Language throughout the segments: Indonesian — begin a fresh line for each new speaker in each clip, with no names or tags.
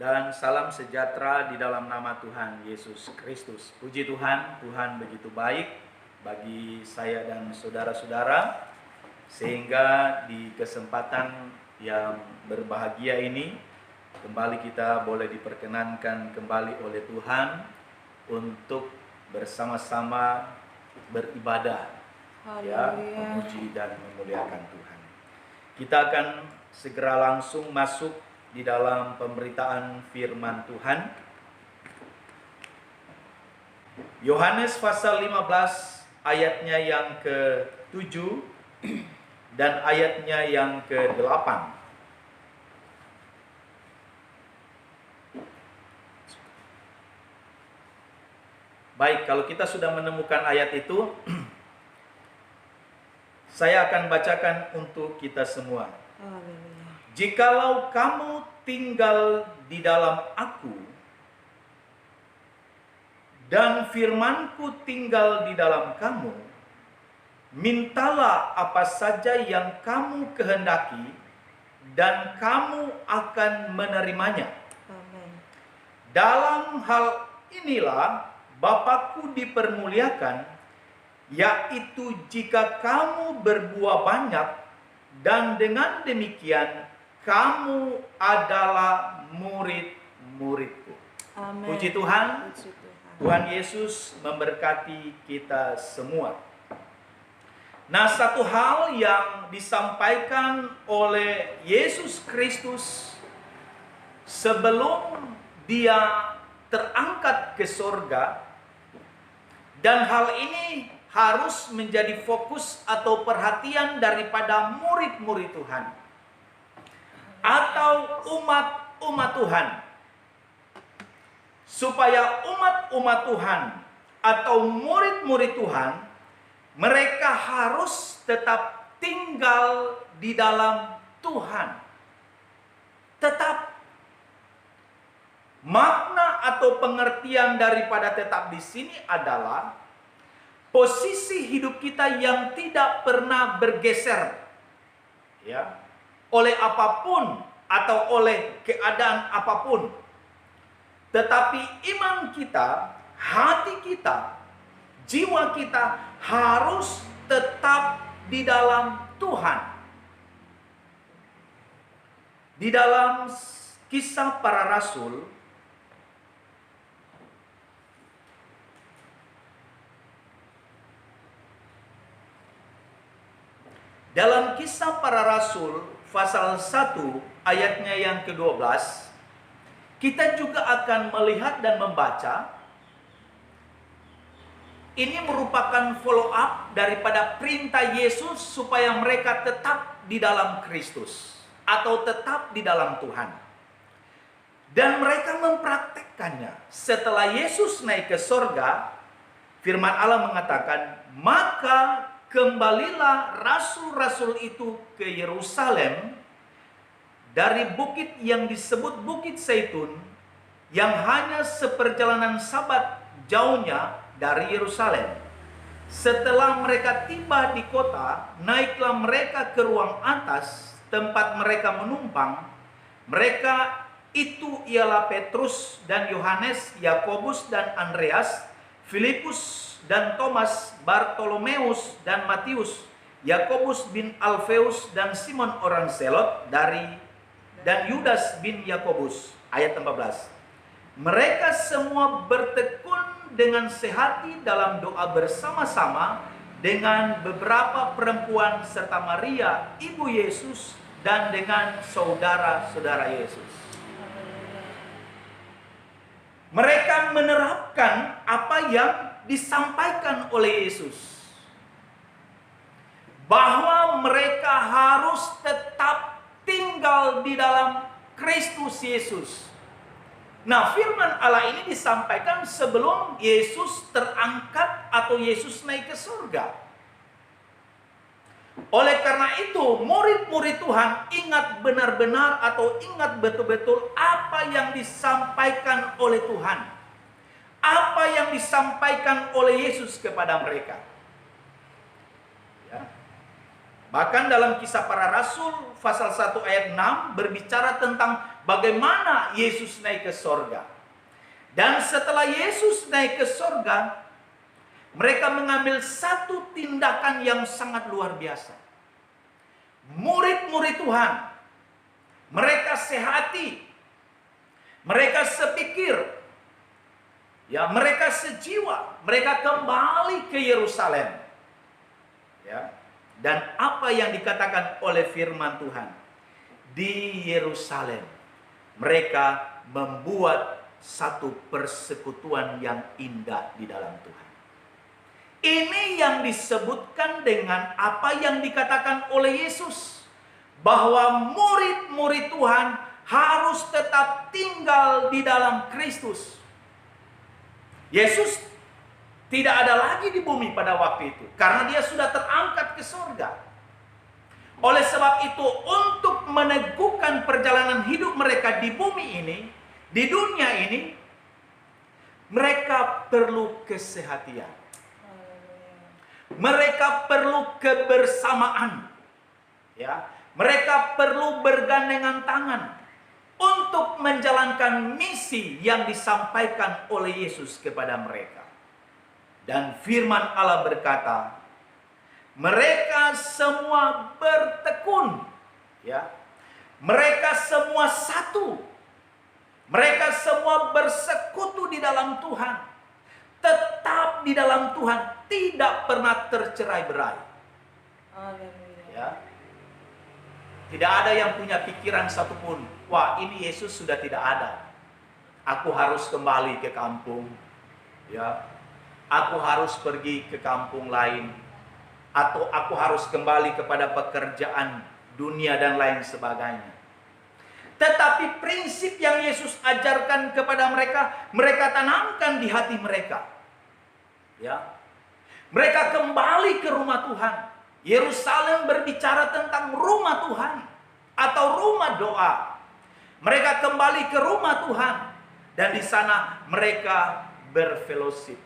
Dan salam sejahtera di dalam nama Tuhan Yesus Kristus. Puji Tuhan, Tuhan begitu baik bagi saya dan saudara-saudara, sehingga di kesempatan yang berbahagia ini kembali kita boleh diperkenankan kembali oleh Tuhan untuk bersama-sama beribadah, memuji dan memuliakan Tuhan. Kita akan segera langsung masuk di dalam pemberitaan firman Tuhan. Yohanes pasal 15 ayatnya yang ke-7 dan ayatnya yang ke-8. Baik, kalau kita sudah menemukan ayat itu, saya akan bacakan untuk kita semua. Jikalau kamu tinggal di dalam aku, dan firmanku tinggal di dalam kamu, mintalah apa saja yang kamu kehendaki, dan kamu akan menerimanya.
Amin.
Dalam hal inilah Bapakku dipermuliakan, yaitu jika kamu berbuah banyak, dan dengan demikian kamu adalah murid-muridku.
Amin.
Puji Tuhan.
Puji Tuhan.
Tuhan Yesus memberkati kita semua. Nah, satu hal yang disampaikan oleh Yesus Kristus sebelum dia terangkat ke surga, dan hal ini harus menjadi fokus atau perhatian daripada murid-murid Tuhan atau umat-umat Tuhan, supaya umat-umat Tuhan atau murid-murid Tuhan, mereka harus tetap tinggal di dalam Tuhan. Tetap. Makna atau pengertian daripada tetap di sini adalah posisi hidup kita yang tidak pernah bergeser, ya, oleh apapun atau oleh keadaan apapun. Tetapi iman kita, hati kita, jiwa kita harus tetap di dalam Tuhan. Di dalam Kisah Para Rasul, dalam Kisah Para Rasul pasal 1 ayatnya yang ke-12, kita juga akan melihat dan membaca, ini merupakan follow up daripada perintah Yesus supaya mereka tetap di dalam Kristus atau tetap di dalam Tuhan. Dan mereka mempraktekkannya. Setelah Yesus naik ke sorga, firman Allah mengatakan, maka kembalilah rasul-rasul itu ke Yerusalem dari bukit yang disebut Bukit Zaitun, yang hanya seperjalanan Sabat jauhnya dari Yerusalem. Setelah mereka tiba di kota, naiklah mereka ke ruang atas tempat mereka menumpang. Mereka itu ialah Petrus dan Yohanes, Yakobus dan Andreas, Filipus dan Thomas, Bartolomeus dan Matius, Yakobus bin Alfeus dan Simon orang Selot dan Yudas bin Yakobus. Ayat 14. Mereka semua bertekun dengan sehati dalam doa bersama-sama dengan beberapa perempuan serta Maria ibu Yesus dan dengan saudara-saudara Yesus. Mereka menerapkan apa yang disampaikan oleh Yesus, bahwa mereka harus tetap tinggal di dalam Kristus Yesus. Nah, firman Allah ini disampaikan sebelum Yesus terangkat atau Yesus naik ke surga. Oleh karena itu, murid-murid Tuhan ingat benar-benar atau ingat betul-betul apa yang disampaikan oleh Tuhan. Apa yang disampaikan oleh Yesus kepada mereka. Ya. Bahkan dalam Kisah Para Rasul pasal 1 ayat 6 berbicara tentang bagaimana Yesus naik ke sorga. Dan setelah Yesus naik ke sorga, mereka mengambil satu tindakan yang sangat luar biasa. Murid-murid Tuhan, mereka sehati, mereka sepikir, ya, mereka sejiwa, mereka kembali ke Yerusalem. Ya. Dan apa yang dikatakan oleh firman Tuhan, di Yerusalem mereka membuat satu persekutuan yang indah di dalam Tuhan. Ini yang disebutkan dengan apa yang dikatakan oleh Yesus, bahwa murid-murid Tuhan harus tetap tinggal di dalam Kristus. Yesus tidak ada lagi di bumi pada waktu itu, karena dia sudah terangkat ke surga. Oleh sebab itu, untuk meneguhkan perjalanan hidup mereka di bumi ini, di dunia ini, mereka perlu kesehatian. Mereka perlu kebersamaan. Ya, mereka perlu bergandengan tangan untuk menjalankan misi yang disampaikan oleh Yesus kepada mereka. Dan firman Allah berkata, mereka semua bertekun, ya. Mereka semua satu. Mereka semua bersekutu di dalam Tuhan. Tetap di dalam Tuhan, tidak pernah tercerai-berai. Ya. Tidak ada yang punya pikiran satupun, wah ini Yesus sudah tidak ada, aku harus kembali ke kampung, ya. Aku harus pergi ke kampung lain, atau aku harus kembali kepada pekerjaan dunia dan lain sebagainya. Tetapi prinsip yang Yesus ajarkan kepada mereka, mereka tanamkan di hati mereka. Ya. Mereka kembali ke rumah Tuhan. Yerusalem berbicara tentang rumah Tuhan atau rumah doa. Mereka kembali ke rumah Tuhan dan di sana mereka berfellowship.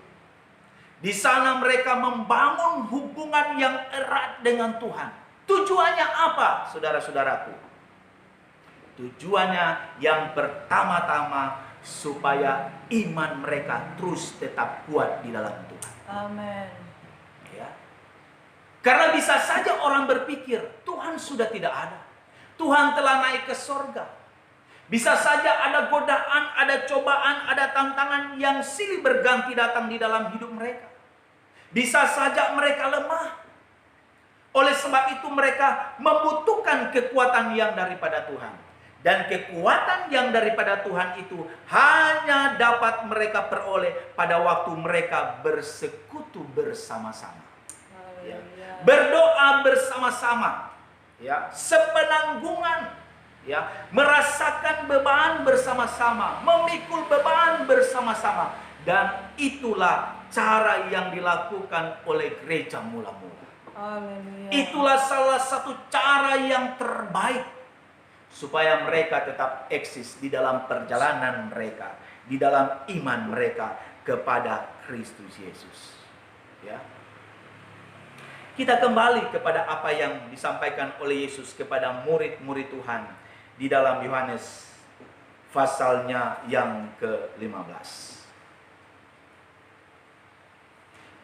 Di sana mereka membangun hubungan yang erat dengan Tuhan. Tujuannya apa, saudara-saudaraku? Tujuannya yang pertama-tama supaya iman mereka terus tetap kuat di dalam Tuhan.
Amin.
Ya. Karena bisa saja orang berpikir, Tuhan sudah tidak ada. Tuhan telah naik ke sorga. Bisa saja ada godaan, ada cobaan, ada tantangan yang silih berganti datang di dalam hidup mereka. Bisa saja mereka lemah. Oleh sebab itu mereka membutuhkan kekuatan yang daripada Tuhan. Dan kekuatan yang daripada Tuhan itu hanya dapat mereka peroleh pada waktu mereka bersekutu bersama-sama. Ya. Berdoa bersama-sama. Ya. Sepenanggungan. Ya. Merasakan beban bersama-sama. Memikul beban bersama-sama. Dan itulah cara yang dilakukan oleh gereja mula-mula. Itulah salah satu cara yang terbaik supaya mereka tetap eksis di dalam perjalanan mereka, di dalam iman mereka kepada Kristus Yesus. Ya. Kita kembali kepada apa yang disampaikan oleh Yesus kepada murid-murid Tuhan di dalam Yohanes pasalnya yang ke-15.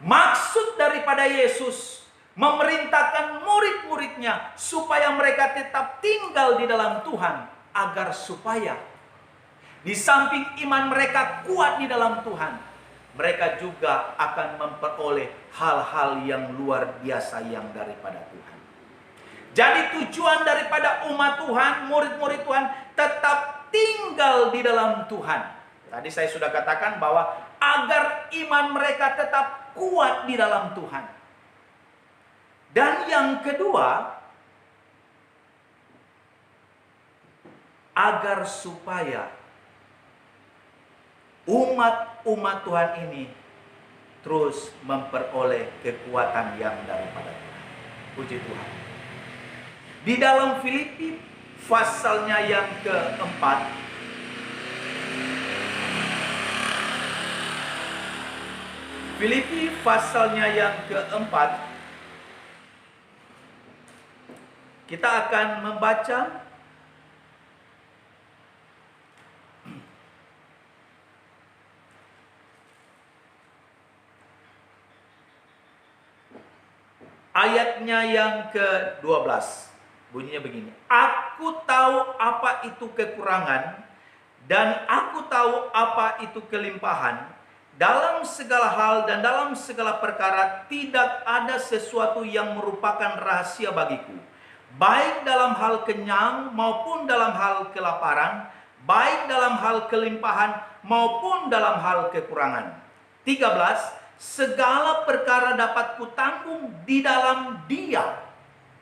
Maksud daripada Yesus memerintahkan murid-muridnya supaya mereka tetap tinggal di dalam Tuhan, agar supaya di samping iman mereka kuat di dalam Tuhan, mereka juga akan memperoleh hal-hal yang luar biasa yang daripada Tuhan. Jadi tujuan daripada umat Tuhan, murid-murid Tuhan, tetap tinggal di dalam Tuhan. Tadi saya sudah katakan bahwa agar iman mereka tetap kuat di dalam Tuhan. Dan yang kedua, agar supaya umat-umat Tuhan ini terus memperoleh kekuatan yang daripada Tuhan. Puji Tuhan. Di dalam Filipi pasalnya yang keempat, Filipi pasalnya yang keempat, Kita akan membaca ayatnya yang ke-12. Bunyinya begini. Aku tahu apa itu kekurangan dan aku tahu apa itu kelimpahan. Dalam segala hal dan dalam segala perkara tidak ada sesuatu yang merupakan rahasia bagiku. Baik dalam hal kenyang maupun dalam hal kelaparan, baik dalam hal kelimpahan maupun dalam hal kekurangan. 13. Segala perkara dapat kutanggung di dalam Dia.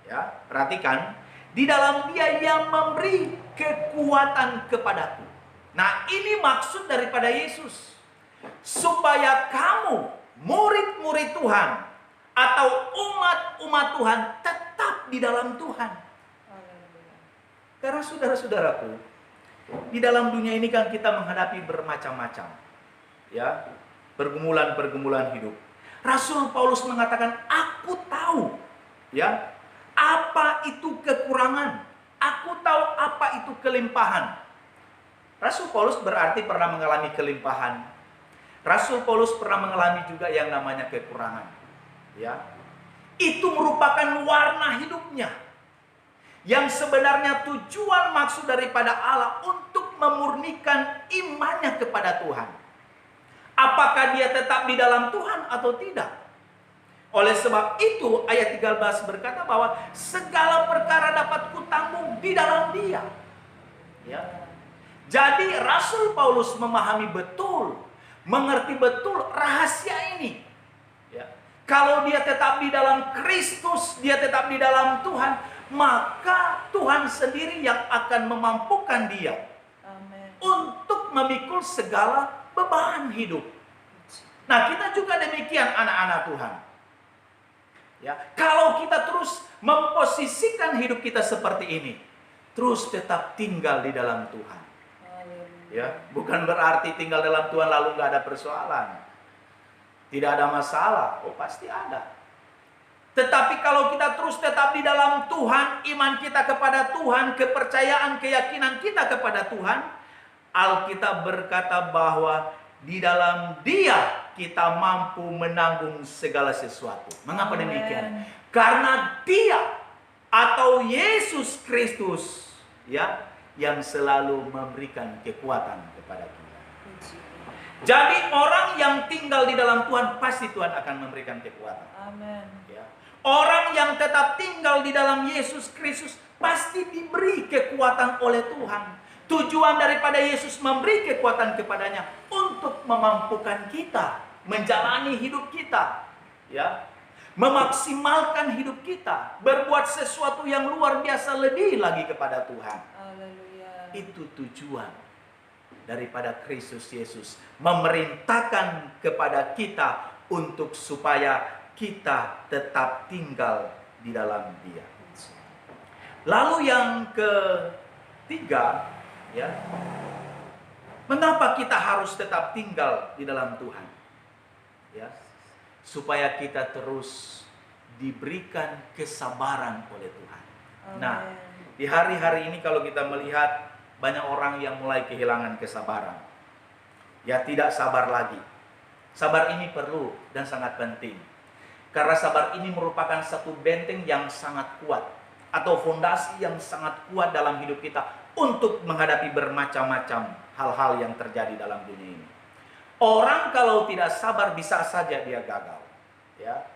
Ya, perhatikan, di dalam Dia yang memberi kekuatan kepadaku. Nah, ini maksud daripada Yesus. Supaya kamu, murid-murid Tuhan, atau umat-umat Tuhan, tetap di dalam Tuhan. Karena saudara-saudaraku, di dalam dunia ini kan kita menghadapi bermacam-macam, ya, pergumulan-pergumulan hidup. Rasul Paulus mengatakan, aku tahu, ya, apa itu kekurangan, aku tahu apa itu kelimpahan. Rasul Paulus berarti pernah mengalami kelimpahan. Rasul Paulus pernah mengalami juga yang namanya kekurangan, ya. Itu merupakan warna hidupnya, yang sebenarnya tujuan maksud daripada Allah untuk memurnikan imannya kepada Tuhan. Apakah dia tetap di dalam Tuhan atau tidak? Oleh sebab itu ayat 13 berkata bahwa segala perkara dapat kutanggung di dalam Dia. Ya. Jadi Rasul Paulus memahami betul, mengerti betul rahasia ini. Ya. Kalau dia tetap di dalam Kristus, dia tetap di dalam Tuhan, maka Tuhan sendiri yang akan memampukan dia. Amen. Untuk memikul segala beban hidup. Nah, kita juga demikian anak-anak Tuhan. Ya, kalau kita terus memposisikan hidup kita seperti ini, terus tetap tinggal di dalam Tuhan. Ya, bukan berarti tinggal dalam Tuhan lalu nggak ada persoalan, tidak ada masalah. Oh, pasti ada. Tetapi kalau kita terus tetap di dalam Tuhan, iman kita kepada Tuhan, kepercayaan, keyakinan kita kepada Tuhan, Alkitab berkata bahwa di dalam Dia kita mampu menanggung segala sesuatu. Mengapa demikian? Karena Dia atau Yesus Kristus, ya, yang selalu memberikan kekuatan kepada kita. Jadi orang yang tinggal di dalam Tuhan pasti Tuhan akan memberikan kekuatan. Amin. Ya. Orang yang tetap tinggal di dalam Yesus Kristus pasti diberi kekuatan oleh Tuhan. Tujuan daripada Yesus memberi kekuatan kepadanya untuk memampukan kita menjalani hidup kita, ya, memaksimalkan hidup kita, berbuat sesuatu yang luar biasa lebih lagi kepada Tuhan. Haleluya. Itu tujuan daripada Kristus Yesus memerintahkan kepada kita untuk supaya kita tetap tinggal di dalam Dia. Lalu yang ketiga, ya, mengapa kita harus tetap tinggal di dalam Tuhan? Ya, supaya kita terus diberikan kesabaran oleh Tuhan. Amen. Nah, di hari-hari ini kalau kita melihat banyak orang yang mulai kehilangan kesabaran, ya, tidak sabar lagi. Sabar ini perlu dan sangat penting, karena sabar ini merupakan satu benteng yang sangat kuat atau fondasi yang sangat kuat dalam hidup kita untuk menghadapi bermacam-macam hal-hal yang terjadi dalam dunia ini. Orang kalau tidak sabar bisa saja dia gagal, ya.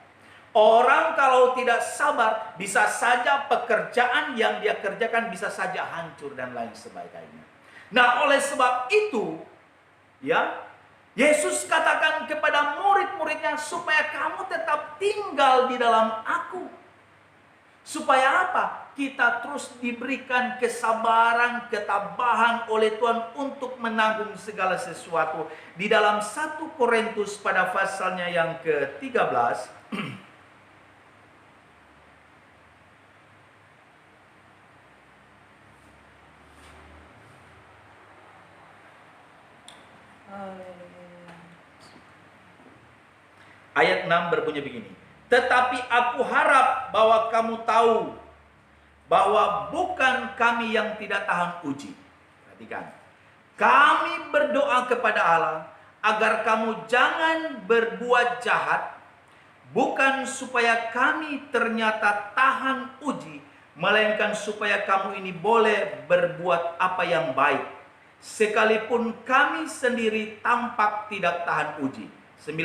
Orang kalau tidak sabar bisa saja pekerjaan yang dia kerjakan bisa saja hancur dan lain sebagainya. Nah, oleh sebab itu, ya, Yesus katakan kepada murid-muridnya supaya kamu tetap tinggal di dalam Aku. Supaya apa? Kita terus diberikan kesabaran, ketabahan oleh Tuhan untuk menanggung segala sesuatu. Di dalam 1 Korintus pada pasalnya yang ke-13, ayat 6 berbunyi begini. Tetapi aku harap bahwa kamu tahu bahwa bukan kami yang tidak tahan uji. Perhatikan. Kami berdoa kepada Allah agar kamu jangan berbuat jahat, bukan supaya kami ternyata tahan uji, melainkan supaya kamu ini boleh berbuat apa yang baik, sekalipun kami sendiri tampak tidak tahan uji. 9.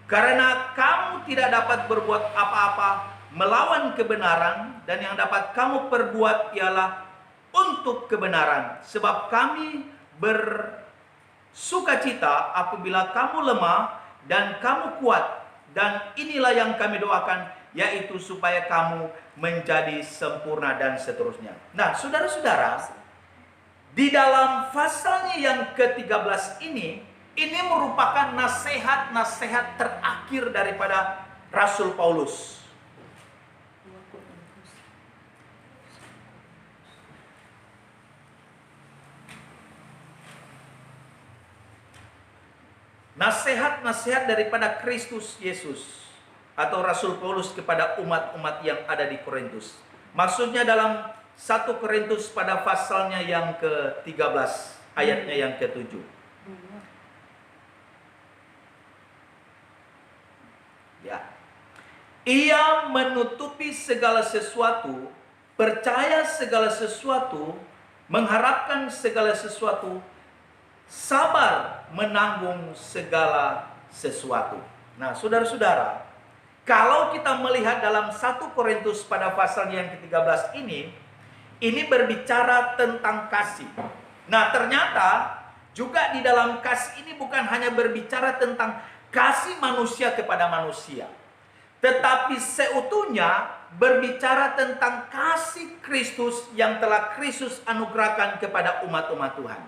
Karena kamu tidak dapat berbuat apa-apa melawan kebenaran, dan yang dapat kamu perbuat ialah untuk kebenaran. Sebab kami bersukacita apabila kamu lemah dan kamu kuat. Dan inilah yang kami doakan, yaitu supaya kamu menjadi sempurna dan seterusnya. Nah, saudara-saudara, di dalam pasalnya yang ke-13 ini merupakan nasihat-nasihat terakhir daripada Rasul Paulus. Nasihat-nasihat daripada Kristus Yesus atau Rasul Paulus kepada umat-umat yang ada di Korintus. Maksudnya dalam 1 Korintus pada pasalnya yang ke-13, ayatnya yang ke-7. Ya. Ia menutupi segala sesuatu, percaya segala sesuatu, mengharapkan segala sesuatu, sabar menanggung segala sesuatu. Nah, saudara-saudara, kalau kita melihat dalam 1 Korintus pada pasal yang ke-13 ini berbicara tentang kasih. Nah, ternyata juga di dalam kasih ini bukan hanya berbicara tentang kasih manusia kepada manusia, tetapi seutuhnya berbicara tentang kasih Kristus yang telah Kristus anugerahkan kepada umat-umat Tuhan.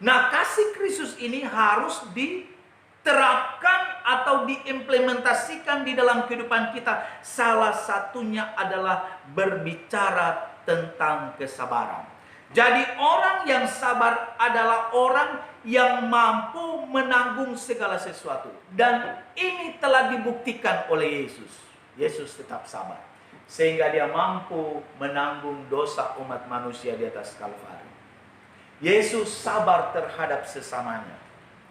Nah, kasih Kristus ini harus diterapkan atau diimplementasikan di dalam kehidupan kita. Salah satunya adalah berbicara tentang kesabaran. Jadi orang yang sabar adalah orang yang mampu menanggung segala sesuatu. Dan ini telah dibuktikan oleh Yesus. Yesus tetap sabar, sehingga dia mampu menanggung dosa umat manusia di atas Kalvari. Yesus sabar terhadap sesamanya.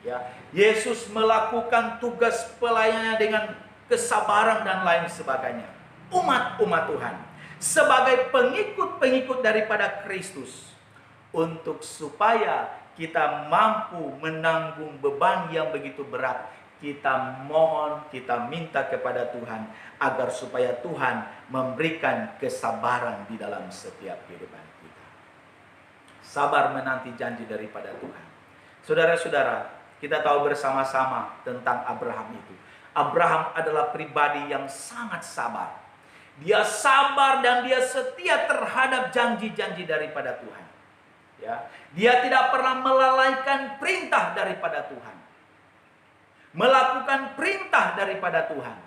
Ya, Yesus melakukan tugas pelayanannya dengan kesabaran dan lain sebagainya. Umat-umat Tuhan sebagai pengikut-pengikut daripada Kristus, untuk supaya kita mampu menanggung beban yang begitu berat, kita mohon, kita minta kepada Tuhan agar supaya Tuhan memberikan kesabaran di dalam setiap kehidupan kita. Sabar menanti janji daripada Tuhan. Saudara-saudara, kita tahu bersama-sama tentang Abraham itu. Abraham adalah pribadi yang sangat sabar. Dia sabar dan dia setia terhadap janji-janji daripada Tuhan. Ya, dia tidak pernah melalaikan perintah daripada Tuhan, melakukan perintah daripada Tuhan,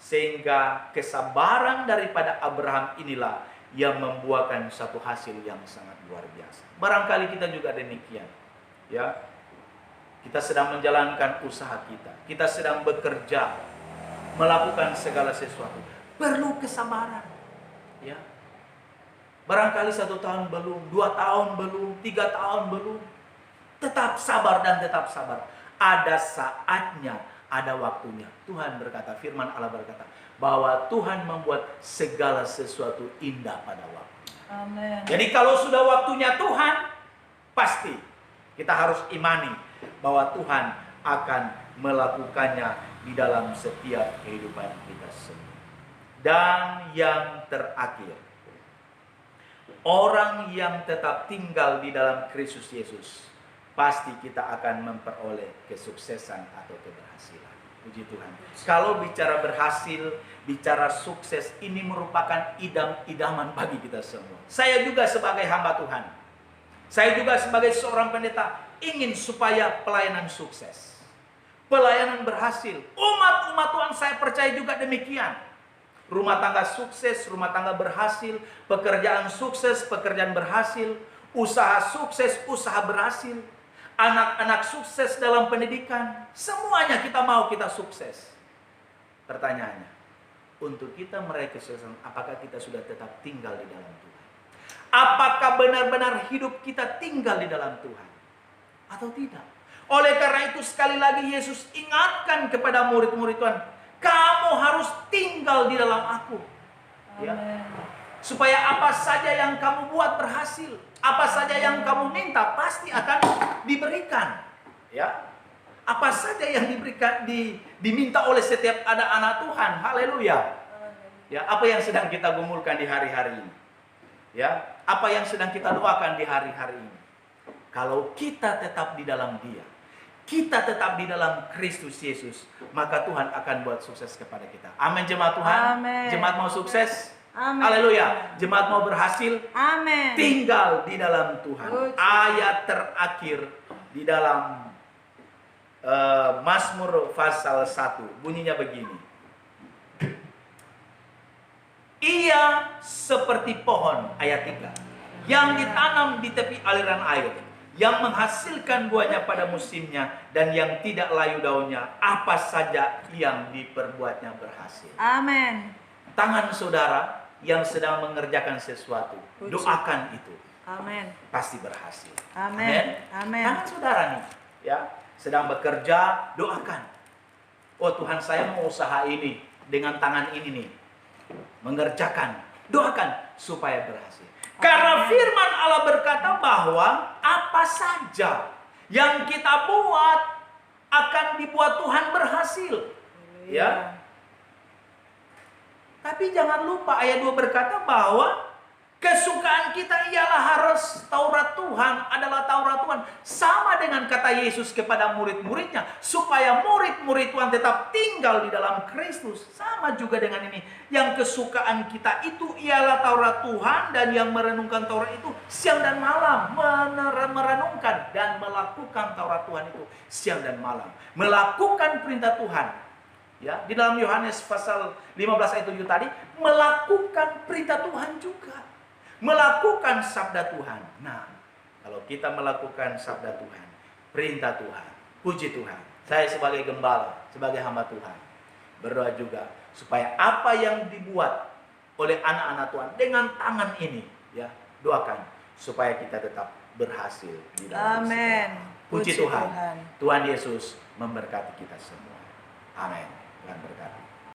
sehingga kesabaran daripada Abraham inilah yang membuahkan satu hasil yang sangat luar biasa. Barangkali kita juga demikian, ya. Kita sedang menjalankan usaha kita sedang bekerja, melakukan segala sesuatu, perlu kesabaran, ya. Barangkali 1 tahun belum, 2 tahun belum, 3 tahun belum, tetap sabar dan tetap sabar. Ada saatnya, ada waktunya. Tuhan berkata, firman Allah berkata, bahwa Tuhan membuat segala sesuatu indah pada waktu.
Amen.
Jadi kalau sudah waktunya Tuhan, pasti kita harus imani bahwa Tuhan akan melakukannya di dalam setiap kehidupan kita semua. Dan yang terakhir, orang yang tetap tinggal di dalam Kristus Yesus, pasti kita akan memperoleh kesuksesan atau keberhasilan. Puji Tuhan. Kalau bicara berhasil, bicara sukses, ini merupakan idam-idaman bagi kita semua. Saya juga sebagai hamba Tuhan, saya juga sebagai seorang pendeta, ingin supaya pelayanan sukses, pelayanan berhasil. Umat-umat Tuhan saya percaya juga demikian. Rumah tangga sukses, rumah tangga berhasil, pekerjaan sukses, pekerjaan berhasil, usaha sukses, usaha berhasil. Anak-anak sukses dalam pendidikan, semuanya kita mau kita sukses. Pertanyaannya, untuk kita meraih kesuksesan, apakah kita sudah tetap tinggal di dalam Tuhan? Apakah benar-benar hidup kita tinggal di dalam Tuhan atau tidak? Oleh karena itu sekali lagi Yesus ingatkan kepada murid-murid Tuhan, kamu harus tinggal di dalam aku. Ya. Supaya apa saja yang kamu buat berhasil, apa saja yang kamu minta pasti akan diberikan. Ya. Apa saja yang diminta oleh setiap anak Tuhan. Haleluya. Ya, apa yang sedang kita gumulkan di hari-hari ini? Ya, apa yang sedang kita doakan di hari-hari ini? Kalau kita tetap di dalam Dia, kita tetap di dalam Kristus Yesus, maka Tuhan akan buat sukses kepada kita. Amin, jemaat Tuhan.
Amin.
Jemaat mau sukses?
Amin.
Haleluya. Jemaat mau berhasil?
Amin.
Tinggal di dalam Tuhan. Ayat terakhir di dalam Mazmur pasal 1 bunyinya begini. Ia seperti pohon, ayat 3, yang ditanam di tepi aliran air, yang menghasilkan buahnya pada musimnya, dan yang tidak layu daunnya, apa saja yang diperbuatnya berhasil.
Amin.
Tangan saudara yang sedang mengerjakan sesuatu, doakan itu.
Amin.
Pasti berhasil.
Amin. Amin.
Tangan saudara nih, ya, sedang bekerja, doakan. Oh Tuhan, saya mau usaha ini dengan tangan ini nih, mengerjakan, doakan supaya berhasil. Karena firman Allah berkata bahwa apa saja yang kita buat akan dibuat Tuhan berhasil. Ya. Tapi jangan lupa ayat 2 berkata bahwa kesukaan kita ialah harus Taurat Tuhan, adalah Taurat Tuhan. Sama dengan kata Yesus kepada murid-muridnya, supaya murid-murid Tuhan tetap tinggal di dalam Kristus. Sama juga dengan ini. Yang kesukaan kita itu ialah Taurat Tuhan, dan yang merenungkan Taurat itu siang dan malam. Merenungkan dan melakukan Taurat Tuhan itu siang dan malam. Melakukan perintah Tuhan. Ya, di dalam Yohanes pasal 15 ayat 7 tadi, melakukan perintah Tuhan juga. Melakukan sabda Tuhan. Nah, kalau kita melakukan sabda Tuhan, perintah Tuhan, puji Tuhan. Saya sebagai gembala, sebagai hamba Tuhan, berdoa juga supaya apa yang dibuat oleh anak-anak Tuhan dengan tangan ini, ya, doakan supaya kita tetap berhasil di dalam.
Amin.
Puji Tuhan. Tuhan Yesus memberkati kita semua. Amin. Tuhan berkati.